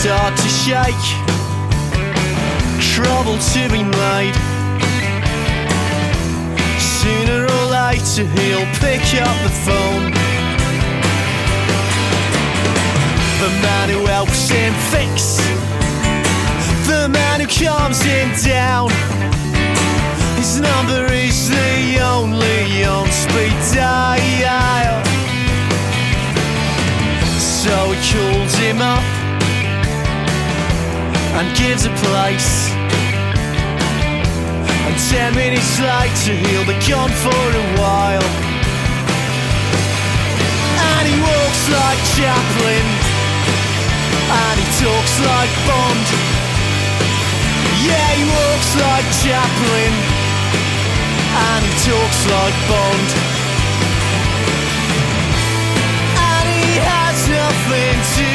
start to shake, trouble to be made. Sooner or later he'll pick up the phone. The man who helps him fix, the man who calms him down, his number is the only on-speed dial. So he calls him up and gives a place, and 10 minutes later he'll be gone for a while. And he walks like Chaplin, and he talks like Bond. Yeah, he walks like Chaplin, and he talks like Bond. And he has nothing to